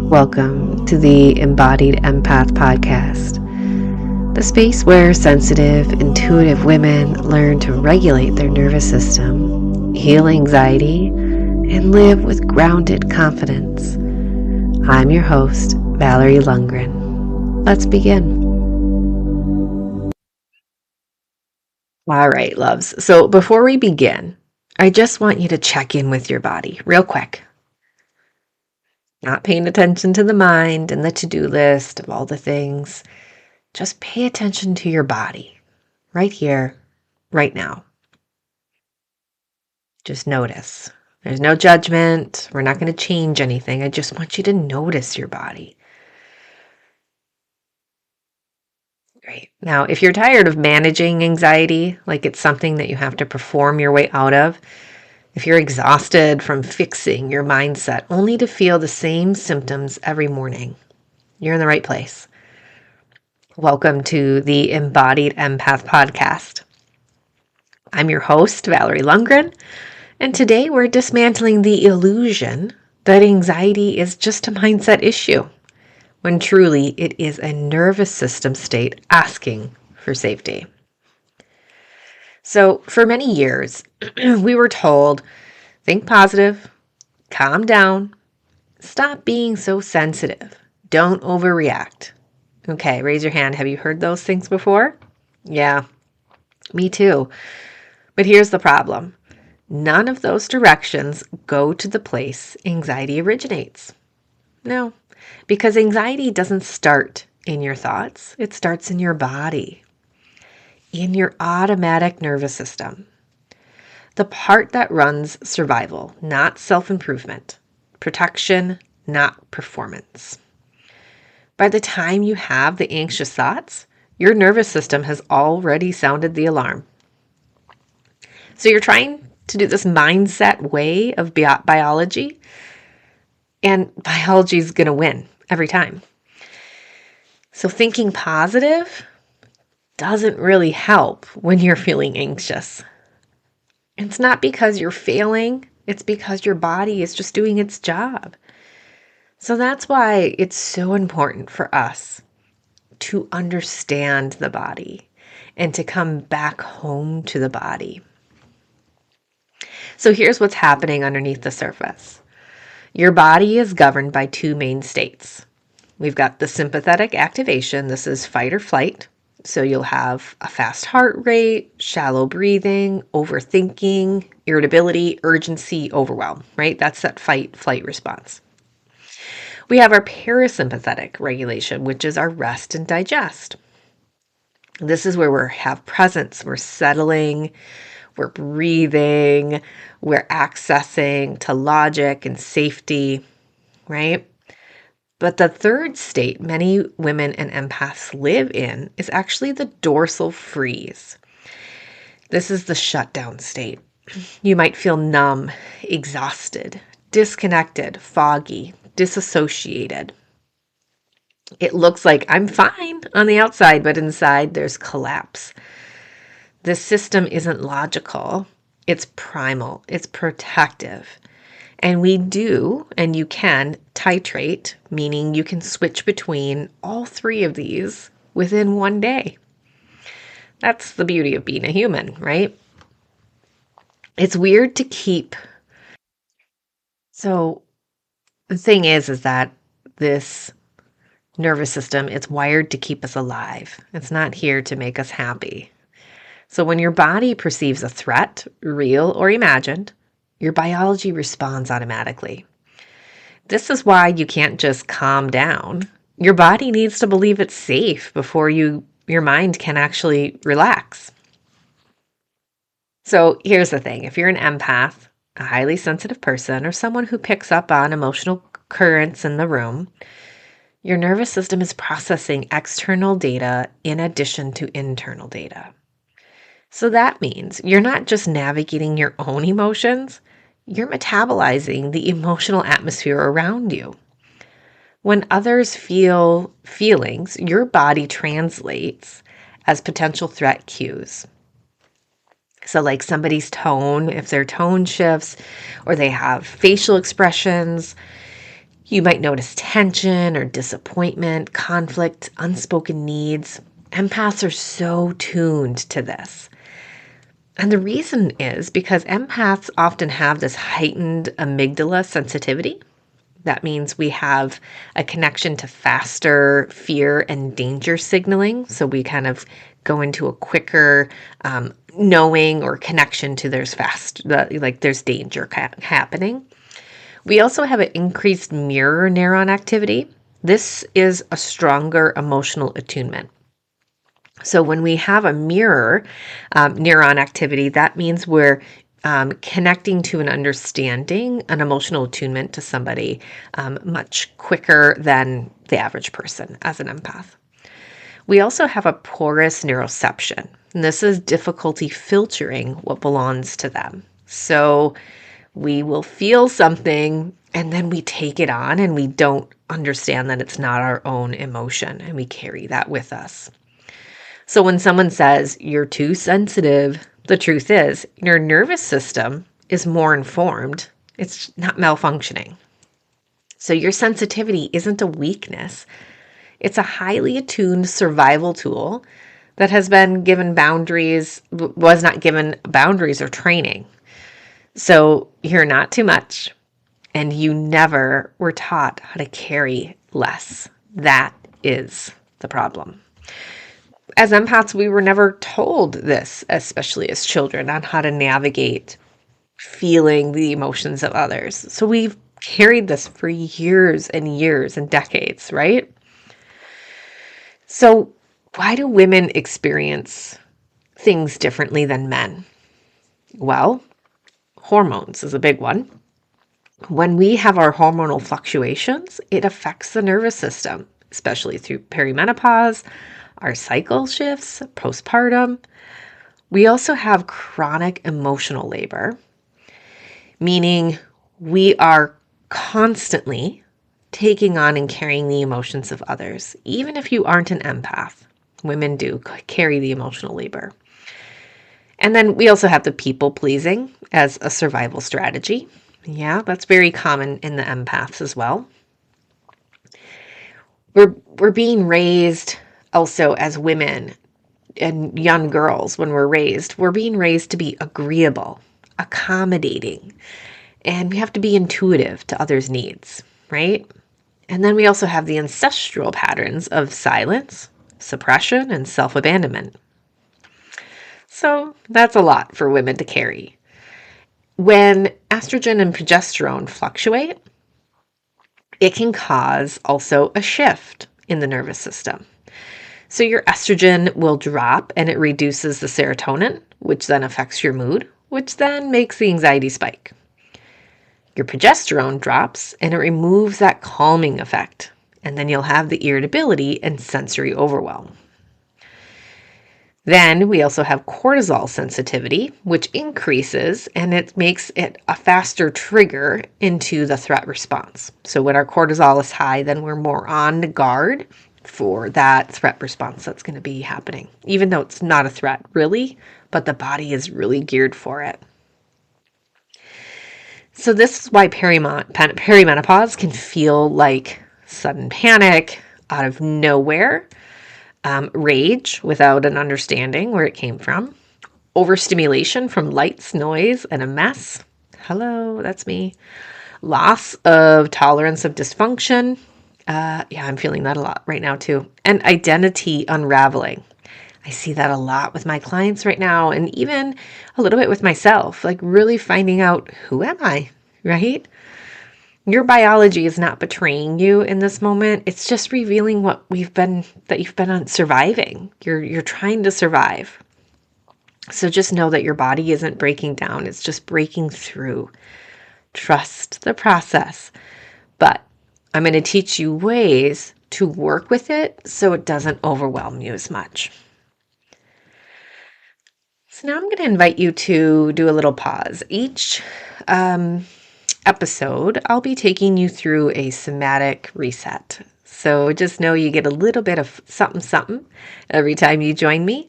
Welcome to the Embodied Empath Podcast, the space where sensitive, intuitive women learn to regulate their nervous system, heal anxiety, and live with grounded confidence. I'm your host, Valerie Lundgren. Let's begin. All right, loves. So before we begin, I just want you to check in with your body real quick. Not paying attention to the mind and the to-do list of all the things. Just pay attention to your body right here, right now. Just notice. There's no judgment. We're not going to change anything. I just want you to notice your body. Great. Now, if you're tired of managing anxiety, like it's something that you have to perform your way out of, if you're exhausted from fixing your mindset only to feel the same symptoms every morning, you're in the right place. Welcome to the Embodied Empath Podcast. I'm your host, Valerie Lundgren, and today we're dismantling the illusion that anxiety is just a mindset issue, when truly it is a nervous system state asking for safety. So for many years, we were told, think positive, calm down, stop being so sensitive, don't overreact. Okay, raise your hand. Have you heard those things before? Yeah, me too. But here's the problem. None of those directions go to the place anxiety originates. No, because anxiety doesn't start in your thoughts. It starts in your body, in your automatic nervous system. The part that runs survival, not self-improvement. Protection, not performance. By the time you have the anxious thoughts, your nervous system has already sounded the alarm. So you're trying to do this mindset way of biology, and biology is going to win every time. So thinking positive doesn't really help when you're feeling anxious. It's not because you're failing, it's because your body is just doing its job. So that's why it's so important for us to understand the body and to come back home to the body. So here's what's happening underneath the surface. Your body is governed by two main states. We've got the sympathetic activation. This is fight or flight. So you'll have a fast heart rate, shallow breathing, overthinking, irritability, urgency, overwhelm, right? That's that fight-flight response. We have our parasympathetic regulation, which is our rest and digest. This is where we have presence, we're settling, we're breathing, we're accessing to logic and safety, right? But the third state many women and empaths live in is actually the dorsal freeze. This is the shutdown state. You might feel numb, exhausted, disconnected, foggy, disassociated. It looks like I'm fine on the outside, but inside there's collapse. The system isn't logical. It's primal. It's protective. And we do, and you can titrate, meaning you can switch between all three of these within one day. That's the beauty of being a human, right? It's weird to keep. So the thing is that this nervous system, it's wired to keep us alive. It's not here to make us happy. So when your body perceives a threat, real or imagined, your biology responds automatically. This is why you can't just calm down. Your body needs to believe it's safe before your mind can actually relax. So here's the thing. If you're an empath, a highly sensitive person, or someone who picks up on emotional currents in the room, your nervous system is processing external data in addition to internal data. So that means you're not just navigating your own emotions, you're metabolizing the emotional atmosphere around you. When others feel feelings, your body translates as potential threat cues. So like somebody's tone, if their tone shifts or they have facial expressions, You might notice tension or disappointment, conflict, unspoken needs. Empaths are so tuned to this. And the reason is because empaths often have this heightened amygdala sensitivity. That means we have a connection to faster fear and danger signaling. So we kind of go into a quicker knowing or connection to there's danger happening. We also have an increased mirror neuron activity. This is a stronger emotional attunement. So when we have a mirror neuron activity, that means we're connecting to an understanding, an emotional attunement to somebody much quicker than the average person as an empath. We also have a porous neuroception, and this is difficulty filtering what belongs to them. So we will feel something and then we take it on and we don't understand that it's not our own emotion and we carry that with us. So when someone says you're too sensitive, the truth is your nervous system is more informed. It's not malfunctioning. So your sensitivity isn't a weakness. It's a highly attuned survival tool that has been given boundaries, was not given boundaries or training. So you're not too much, and you never were taught how to carry less. That is the problem. As empaths, we were never told this, especially as children, on how to navigate feeling the emotions of others. So we've carried this for years and years and decades, right? So why do women experience things differently than men? Well, hormones is a big one. When we have our hormonal fluctuations, it affects the nervous system, especially through perimenopause, our cycle shifts, postpartum. We also have chronic emotional labor, meaning we are constantly taking on and carrying the emotions of others. Even if you aren't an empath, women do carry the emotional labor. And then we also have the people pleasing as a survival strategy. Yeah, that's very common in the empaths as well. We're being raised also as women and young girls. When we're being raised to be agreeable, accommodating, and we have to be intuitive to others' needs, right? And then we also have the ancestral patterns of silence, suppression, and self-abandonment. So that's a lot for women to carry. When estrogen and progesterone fluctuate, it can cause also a shift in the nervous system. So your estrogen will drop and it reduces the serotonin, which then affects your mood, which then makes the anxiety spike. Your progesterone drops and it removes that calming effect, and then you'll have the irritability and sensory overwhelm. Then we also have cortisol sensitivity, which increases and it makes it a faster trigger into the threat response. So when our cortisol is high, then we're more on guard for that threat response that's going to be happening, even though it's not a threat really, but the body is really geared for it. So this is why perimenopause can feel like sudden panic out of nowhere, rage without an understanding where it came from, overstimulation from lights, noise, and a mess. Hello, that's me. Loss of tolerance of dysfunction. I'm feeling that a lot right now too. And identity unraveling. I see that a lot with my clients right now, and even a little bit with myself, like really finding out, who am I, right? Your biology is not betraying you in this moment. It's just revealing that you've been on surviving. You're trying to survive. So just know that your body isn't breaking down. It's just breaking through. Trust the process. But I'm going to teach you ways to work with it so it doesn't overwhelm you as much. So now I'm going to invite you to do a little pause. Each episode, I'll be taking you through a somatic reset. So just know you get a little bit of something every time you join me.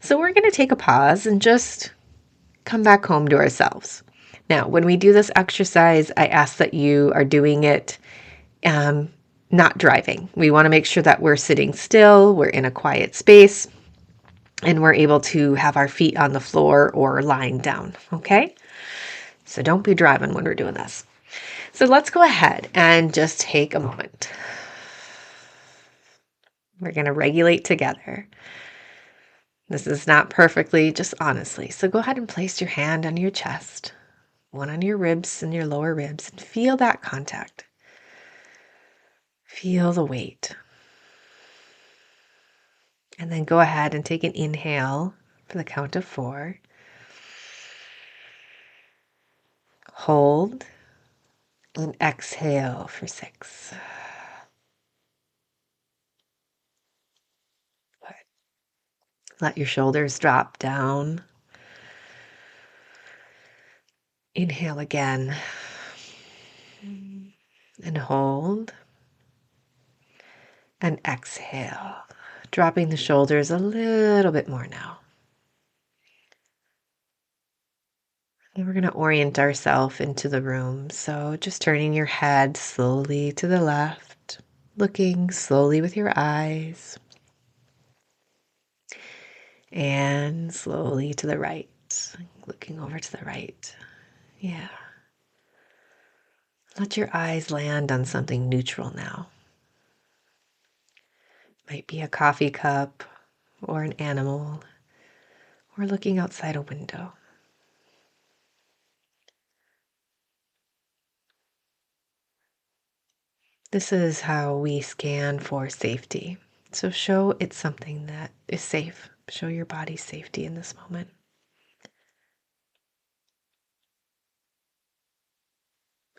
So we're going to take a pause and just come back home to ourselves. Now, when we do this exercise, I ask that you are doing it not driving. We want to make sure that we're sitting still, we're in a quiet space, and we're able to have our feet on the floor or lying down, okay? So don't be driving when we're doing this. So let's go ahead and just take a moment. We're going to regulate together. This is not perfectly, just honestly. So go ahead and place your hand on your chest, one on your ribs and your lower ribs, and feel that contact. Feel the weight. And then go ahead and take an inhale for the count of 4. Hold and exhale for 6. Good. Let your shoulders drop down. Inhale again and hold and exhale, dropping the shoulders a little bit more now. And we're going to orient ourselves into the room. So just turning your head slowly to the left, looking slowly with your eyes, and slowly to the right, looking over to the right. Yeah. Let your eyes land on something neutral now. Might be a coffee cup or an animal, or looking outside a window. This is how we scan for safety. So show it's something that is safe. Show your body safety in this moment.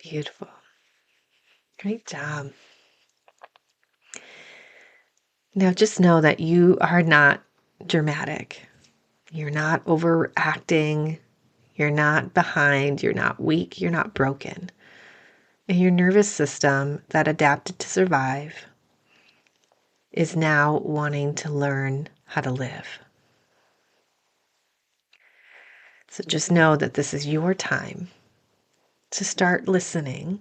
Beautiful. Great job. Now just know that you are not dramatic. You're not overacting. You're not behind. You're not weak. You're not broken. And your nervous system that adapted to survive is now wanting to learn how to live. So just know that this is your time to start listening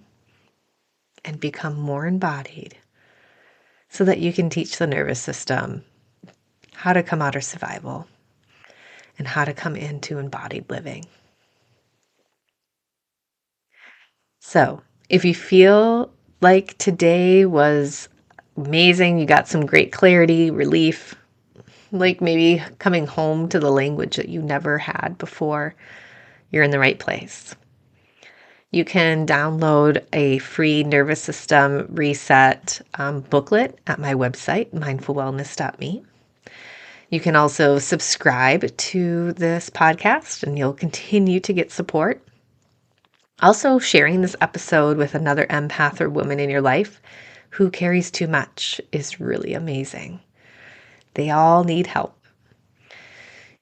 and become more embodied so that you can teach the nervous system how to come out of survival and how to come into embodied living. So if you feel like today was amazing, you got some great clarity, relief, like maybe coming home to the language that you never had before, you're in the right place. You can download a free nervous system reset booklet at my website, mindfulwellness.me. You can also subscribe to this podcast and you'll continue to get support. Also, sharing this episode with another empath or woman in your life who carries too much is really amazing. They all need help.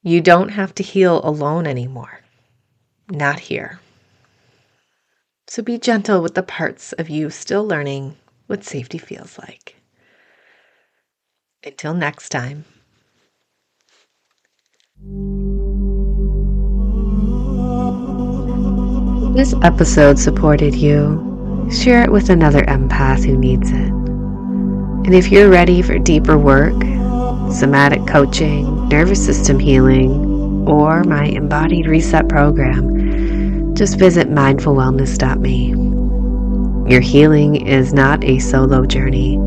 You don't have to heal alone anymore. Not here. So be gentle with the parts of you still learning what safety feels like. Until next time. This episode supported you. Share it with another empath who needs it. And if you're ready for deeper work, somatic coaching, nervous system healing, or my Embodied Reset program, just visit mindfulwellness.me. Your healing is not a solo journey.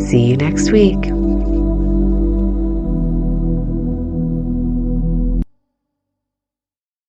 See you next week.